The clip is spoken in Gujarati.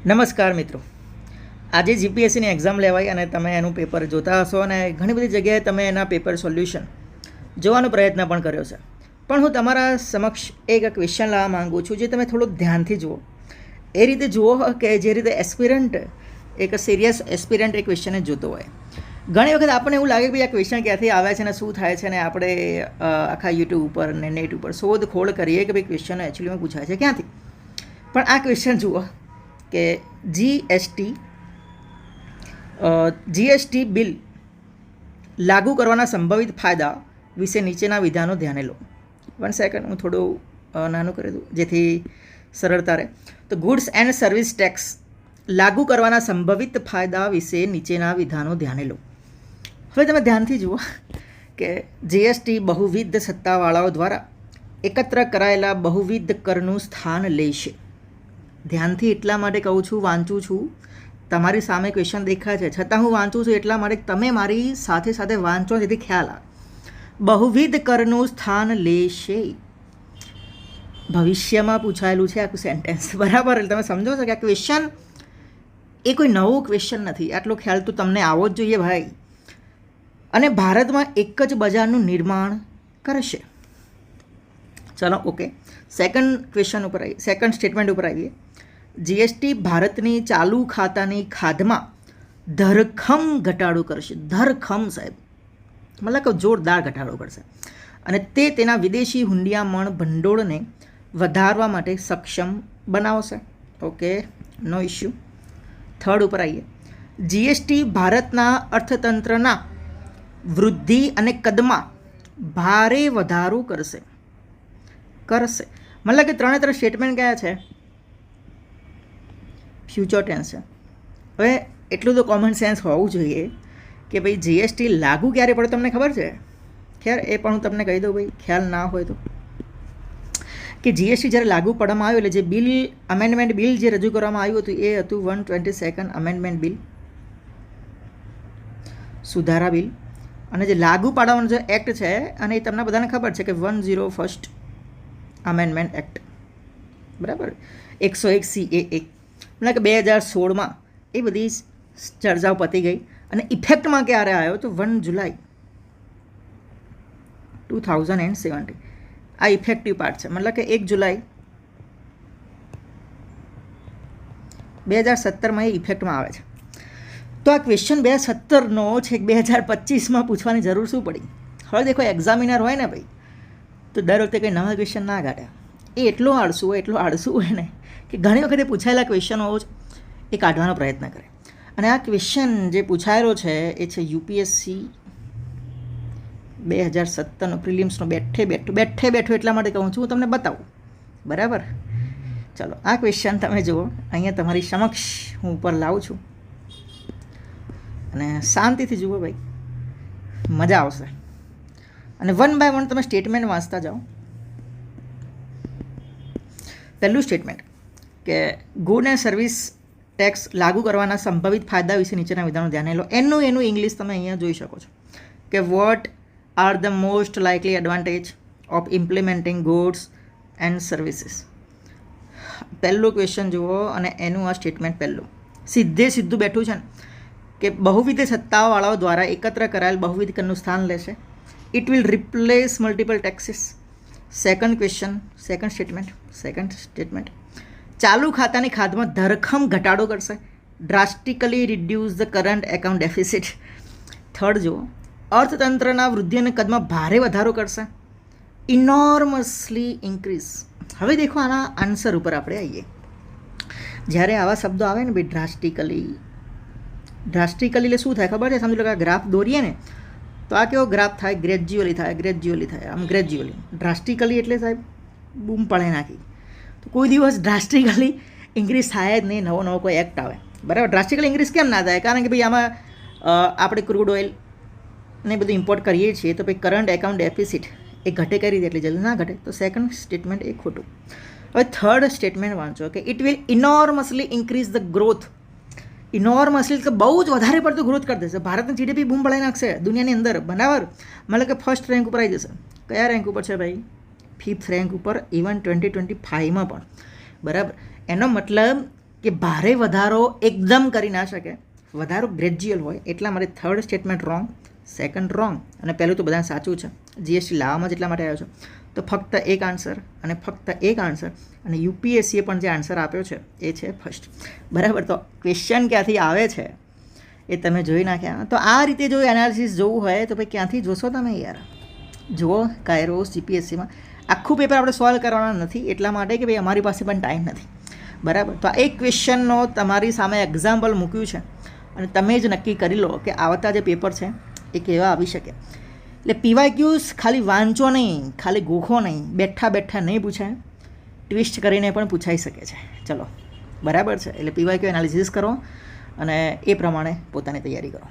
નમસ્કાર મિત્રો, આજે જીપીએસસીની એક્ઝામ લેવાઈ અને તમે એનું પેપર જોતા હશો અને ઘણી બધી જગ્યાએ તમે એના પેપર સોલ્યુશન જોવાનો પ્રયત્ન પણ કર્યો છે. પણ હું તમારા સમક્ષ એક ક્વેશ્ચન લાવવા માગું છું જે તમે થોડુંક ધ્યાનથી જુઓ. એ રીતે જુઓ કે જે રીતે એસ્પિરન્ટ, એક સિરિયસ એસ્પિરન્ટ એ ક્વેશ્ચન જ જોતો હોય. ઘણી વખત આપણને એવું લાગે કે ભાઈ આ ક્વેશ્ચન ક્યાંથી આવે છે ને શું થાય છે ને આપણે આખા યુટ્યુબ ઉપર ને નેટ ઉપર શોધખોળ કરીએ કે ભાઈ ક્વેશ્ચન એકચ્યુઅલીમાં પૂછાય છે ક્યાંથી. પણ આ ક્વેશ્ચન જુઓ કે જીએસટી બિલ લાગુ કરવાના સંભવિત ફાયદા વિશે નીચેના વિધાનો ધ્યાને લો. 1 સેકન્ડ, હું થોડું નાનું કરી દઉં જેથી સરળતા રહે. તો ગુડ્સ એન્ડ સર્વિસ ટેક્સ લાગુ કરવાના સંભવિત ફાયદા વિશે નીચેના વિધાનો ધ્યાને લો. હવે તમે ધ્યાનથી જુઓ કે જીએસટી બહુવિધ સત્તાવાળાઓ દ્વારા એકત્ર કરાયેલા બહુવિધ કરનું સ્થાન લેશે. ધ્યાનથી એટલા માટે કહું છું, વાંચું છું, તમારી સામે ક્વેશ્ચન દેખાય છે છતાં હું વાંચું છું એટલા માટે તમે મારી સાથે સાથે વાંચો જેથી ખ્યાલ આવે. બહુવિધ કરનું સ્થાન લેશે, ભવિષ્યમાં પૂછાયેલું છે આખું સેન્ટેન્સ, બરાબર? એટલે તમે સમજો છો કે આ ક્વેશ્ચન એ કોઈ નવું ક્વેશ્ચન નથી. આટલો ખ્યાલ તો તમને આવવો જ જોઈએ ભાઈ. અને ભારતમાં એક જ બજારનું નિર્માણ કરશે. ચલો ઓકે, સેકન્ડ ક્વેશ્ચન ઉપર આવીએ, સેકન્ડ સ્ટેટમેન્ટ ઉપર આવીએ. જીએસટી ભારતની ચાલુ ખાતાની ખાધમાં ધરખમ ઘટાડો કરશે. ધરખમ સાહેબ, મતલબ કે જોરદાર ઘટાડો કરશે અને તે તેના વિદેશી હુંડિયામણ ભંડોળને વધારવા માટે સક્ષમ બનાવશે. ઓકે, નો ઇશ્યુ. થર્ડ ઉપર આવીએ. જીએસટી ભારતના અર્થતંત્રના વૃદ્ધિ અને કદમાં ભારે વધારો કરશે. મતલબ કે ત્રણે સ્ટેટમેન્ટ કયા છે? ફ્યુચર ટેન્સ છે. હવે એટલું તો કોમન સેન્સ હોવું જોઈએ કે ભાઈ જીએસટી લાગુ ક્યારે પડે તમને ખબર છે? ખેર એ પણ હું તમને કહી દઉં ભાઈ, ખ્યાલ ના હોય તો, કે જીએસટી જ્યારે લાગુ પાડવામાં આવ્યું એટલે જે બિલ, અમેન્ડમેન્ટ બિલ જે રજૂ કરવામાં આવ્યું હતું એ હતું 122 અમેન્ડમેન્ટ બિલ, સુધારા બિલ. અને જે લાગુ પાડવાનો જે એક્ટ છે અને એ તમને બધાને ખબર છે કે 101 અમેન્ડમેન્ટ એક્ટ, બરાબર? 101 CAA, એટલે કે 2016માં એ બધી ચર્ચાઓ પતી ગઈ અને ઇફેક્ટમાં ક્યારે આવ્યો તો 1 જુલાઈ 2017. આ ઇફેક્ટિવ પાર્ટ છે, મતલબ કે 1 જુલાઈ 2017માં એ ઇફેક્ટમાં આવે છે. તો આ ક્વેશ્ચન 2017નો છે, 2025માં પૂછવાની જરૂર શું પડી? હવે દેખો, એક્ઝામિનર હોય ને ભાઈ તો દર વખતે કંઈ નવા ક્વેશ્ચન ના કાઢે. એ એટલો આળસુ હોય ને કે ઘણી વખતે પૂછાયેલા ક્વેશ્ચનો એ કાઢવાનો પ્રયત્ન કરે. અને આ ક્વેશ્ચન જે પૂછાયેલો છે એ છે યુપીએસસી 2017નો પ્રિલિમ્સનો. બેઠે એટલા માટે કહું છું, હું તમને બતાવું, બરાબર? ચલો આ ક્વેશ્ચન તમે જુઓ, અહીંયા તમારી સમક્ષ હું ઉપર લાવું છું અને શાંતિથી જુઓ ભાઈ, મજા આવશે. અને 1 બાય 1 તમે સ્ટેટમેન્ટ વાંચતા જાઓ. પહેલું સ્ટેટમેન્ટ કે ગુડ એન્ડ સર્વિસ ટેક્સ લાગુ કરવાના સંભવિત ફાયદા વિશે નીચેના વિધાનો ધ્યાને લો. એનું ઇંગ્લિશ તમે અહીંયા જોઈ શકો છો કે what are the most likely advantage of implementing goods and services. પહેલું ક્વેશ્ચન જુઓ અને એનું આ સ્ટેટમેન્ટ પહેલું સીધું બેઠું છે ને કે બહુવિધ સત્તાવાળાઓ દ્વારા એકત્ર કરાયેલ બહુવિધ કરનું સ્થાન લેશે. It will replace multiple taxes. Second statement ચાલુ ખાતાની ખાધમાં ધરખમ ઘટાડો કરશે. Drastically reduce the current account deficit. Third જુઓ, અર્થતંત્રના વૃદ્ધિ અને કદમાં ભારે વધારો કરશે. ઇનોર્મસલી ઇન્ક્રીઝ. હવે દેખો, આના આન્સર ઉપર આપણે આવીએ. જ્યારે આવા શબ્દો આવે ને ભાઈ, ડ્રાસ્ટિકલી એટલે શું થાય ખબર છે? સમજી લો કે આ ગ્રાફ દોરીએ ને તો આ કેવો ગ્રાફ થાય? ગ્રેજ્યુઅલી થાય, આમ ગ્રેજ્યુઅલી. ડ્રાસ્ટિકલી એટલે સાહેબ બૂમ પડે નાખી. તો કોઈ દિવસ ડ્રાસ્ટિકલી ઇન્ક્રીઝ થાય જ નહીં. નવો કોઈ એક્ટ આવે, બરાબર? ડ્રાસ્ટિકલી ઇન્ક્રીઝ કેમ ના થાય? કારણ કે ભાઈ આમાં આપણે ક્રૂડ ઓઇલ ને બધું ઇમ્પોર્ટ કરીએ છીએ તો ભાઈ કરંટ એકાઉન્ટ ડેફિસિટ એ ઘટે કરી રીતે એટલી જલ્દી ના ઘટે. તો સેકન્ડ સ્ટેટમેન્ટ એ ખોટું. હવે થર્ડ સ્ટેટમેન્ટ વાંચો કે it will enormously increase the growth. Enormously કે બહુ જ વધારે પડતું ગ્રોથ કરી દેશે. ભારતની જીડીપી બૂમ પડાવી નાખશે દુનિયાની અંદર, બરાબર? મતલબ કે ફર્સ્ટ રેન્ક ઉપર આવી જશે. કયા રેન્ક ઉપર છે ભાઈ? 5th રેન્ક ઉપર, ઇવન 2025માં પણ, બરાબર? એનો મતલબ કે ભારે વધારો એકદમ કરી ના શકે, વધારો ગ્રેજ્યુઅલ હોય, એટલા માટે third statement wrong, second wrong, અને પહેલું તો બધા સાચું છે. જીએસટી લાવવામાં જેટલા માટે આવ્યો છે, તો ફક્ત એક આન્સર અને ફક્ત એક આન્સર, અને યુપીએસસીએ પણ જે આન્સર આપ્યો છે એ છે ફર્સ્ટ. બરાબર. તો ક્વેશ્ચન ક્યાંથી આવે છે એ તમે જોઈ નાખ્યા. તો આ રીતે જો એનાલિસિસ જોવું હોય તો ભાઈ ક્યાંથી જોશો તમે યાર? જુઓ કાયરોસ જીપીએસસીમાં આખું પેપર આપણે સોલ્વ કરવાના નથી, એટલા માટે કે ભાઈ અમારી પાસે પણ ટાઈમ નથી. બરાબર. તો આ એક ક્વેશ્ચનનો તમારી સામે એક્ઝામ્પલ મૂક્યું છે અને તમે જ નક્કી કરી લો કે આવતા જે પેપર છે એ કેવા આવી શકે. એટલે પીવાયક્યુઝ ખાલી વાંચો નહીં, ખાલી ગોખો નહીં, બેઠા બેઠા નહીં પૂછાય, ટ્વિસ્ટ કરીને પણ પૂછાઈ શકે છે. ચલો બરાબર છે. એટલે પીવાયક્યુ એનાલિસિસ કરો અને એ પ્રમાણે પોતાની તૈયારી કરો.